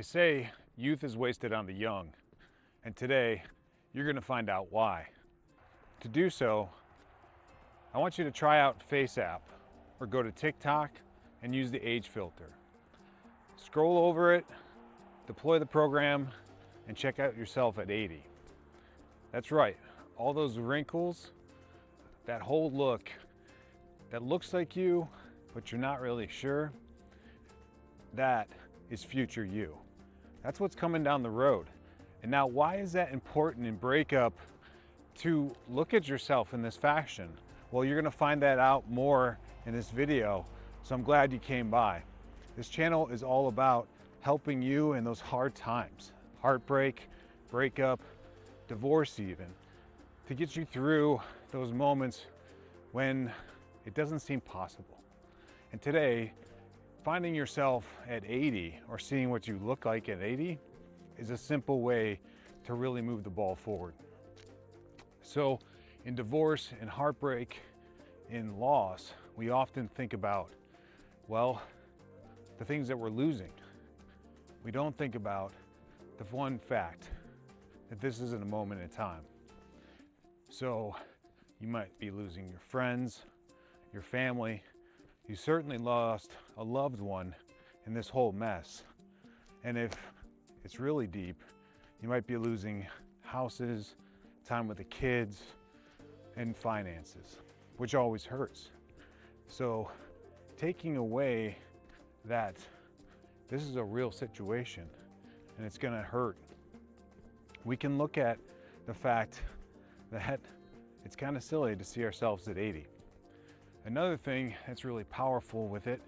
They say youth is wasted on the young, and today you're going to find out why. To do so, I want you to try out Face app or go to TikTok and use the age filter. Scroll over it, deploy the program, and check out yourself at 80. That's right, all those wrinkles, that whole look that looks like you, but you're not really sure, that is future you. That's what's coming down the road. And now, why is that important in Breakup to look at yourself in this fashion? Well, you're gonna find that out more in this video, so I'm glad you came by. This channel is all about helping you in those hard times, heartbreak, breakup, divorce even, to get you through those moments when it doesn't seem possible. And today, finding yourself at 80 or seeing what you look like at 80 is a simple way to really move the ball forward. So in divorce, in heartbreak, in loss, we often think about, well, the things that we're losing. We don't think about the one fact that this isn't a moment in time. So you might be losing your friends, your family. You certainly lost a loved one in this whole mess. And if it's really deep, you might be losing houses, time with the kids, and finances, which always hurts. So taking away that this is a real situation and it's gonna hurt, we can look at the fact that it's kind of silly to see ourselves at 80. Another thing that's really powerful with it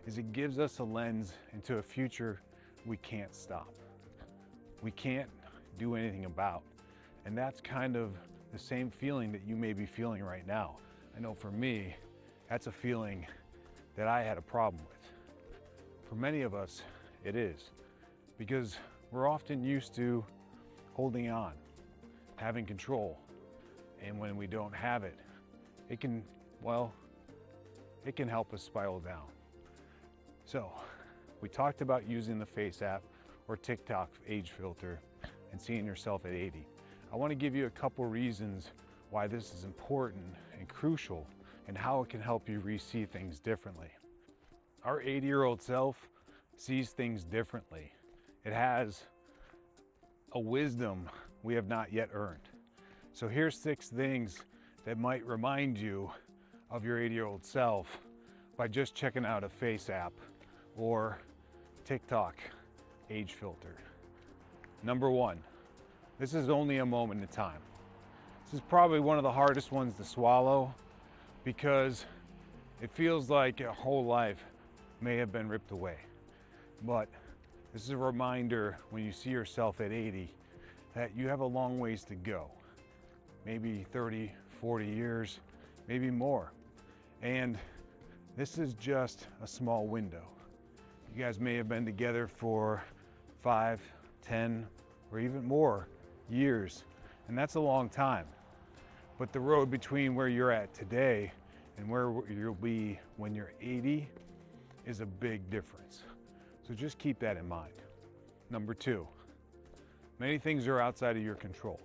is it gives us a lens into a future we can't stop. We can't do anything about. And that's kind of the same feeling that you may be feeling right now. I know for me, that's a feeling that I had a problem with. For many of us, it is, because we're often used to holding on, having control. And when we don't have it, it can, well, it can help us spiral down. So we talked about using the Face app or TikTok age filter and seeing yourself at 80. I want to give you a couple reasons why this is important and crucial and how it can help you re-see things differently. Our 80-year-old self sees things differently. It has a wisdom we have not yet earned. So here's 6 things that might remind you of your 80-year-old self by just checking out a Face app or TikTok age filter. Number 1, this is only a moment in time. This is probably one of the hardest ones to swallow because it feels like your whole life may have been ripped away. But this is a reminder when you see yourself at 80 that you have a long ways to go. Maybe 30, 40 years, maybe more. And this is just a small window. You guys may have been together for 5, 10, or even more years, and that's a long time. But the road between where you're at today and where you'll be when you're 80 is a big difference. So just keep that in mind. Number 2, many things are outside of your control.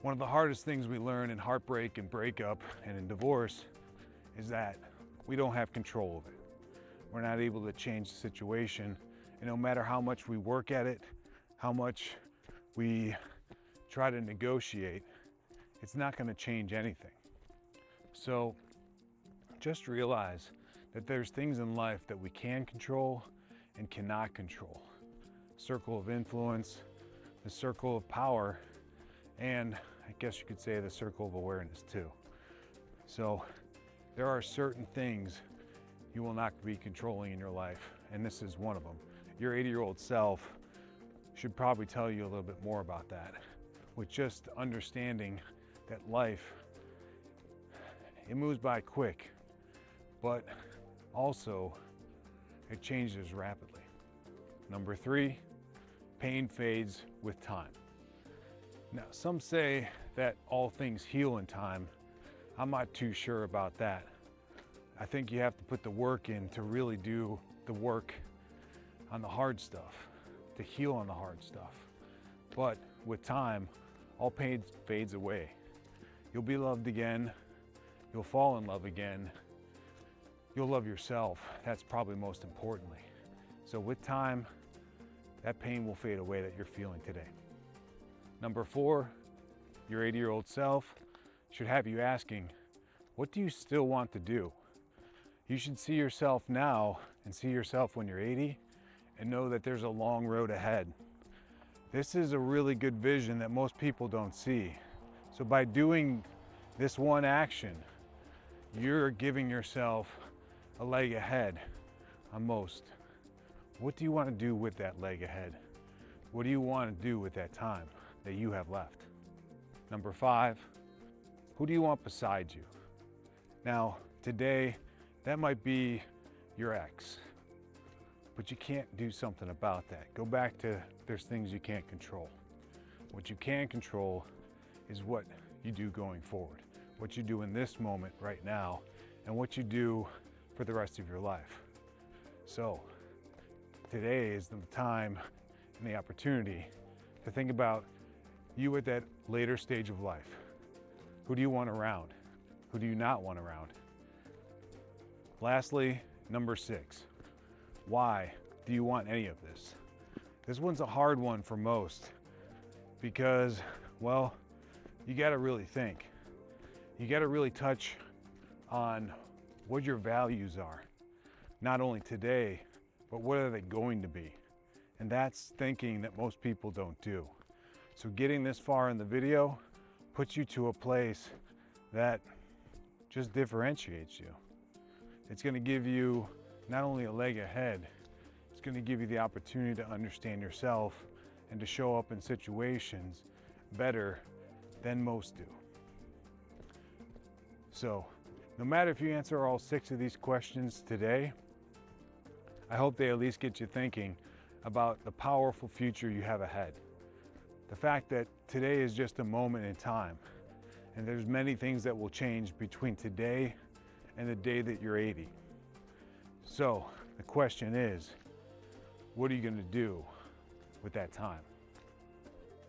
One of the hardest things we learn in heartbreak and breakup and in divorce is that we don't have control of it. We're not able to change the situation, and no matter how much we work at it, how much we try to negotiate, it's not going to change anything. So just realize that there's things in life that we can control and cannot control. Circle of influence, the circle of power, and I guess you could say the circle of awareness too. So there are certain things you will not be controlling in your life, and this is one of them. Your 80-year-old self should probably tell you a little bit more about that, with just understanding that life, it moves by quick, but also it changes rapidly. Number 3, pain fades with time. Now, some say that all things heal in time. I'm not too sure about that. I think you have to put the work in to really do the work on the hard stuff. to heal on the hard stuff. But with time, all pain fades away. You'll be loved again. You'll fall in love again. You'll love yourself. That's probably most importantly. So with time, that pain will fade away that you're feeling today. Number 4, your 80-year-old self should have you asking, what do you still want to do? You should see yourself now and see yourself when you're 80 and know that there's a long road ahead. This is a really good vision that most people don't see. So by doing this one action, you're giving yourself a leg ahead on most. What do you want to do with that leg ahead? What do you want to do with that time that you have left? Number 5, who do you want beside you? Now, today, that might be your ex, but you can't do something about that. Go back to there's things you can't control. What you can control is what you do going forward, what you do in this moment right now, and what you do for the rest of your life. So today is the time and the opportunity to think about you at that later stage of life. Who do you want around? Who do you not want around? Lastly, number 6, why do you want any of this? This one's a hard one for most because, well, you gotta really think. You gotta really touch on what your values are, not only today, but what are they going to be? And that's thinking that most people don't do. So getting this far in the video puts you to a place that just differentiates you. It's gonna give you not only a leg ahead, it's gonna give you the opportunity to understand yourself and to show up in situations better than most do. So, no matter if you answer all 6 of these questions today, I hope they at least get you thinking about the powerful future you have ahead. The fact that today is just a moment in time, and there's many things that will change between today and the day that you're 80. So the question is, what are you going to do with that time?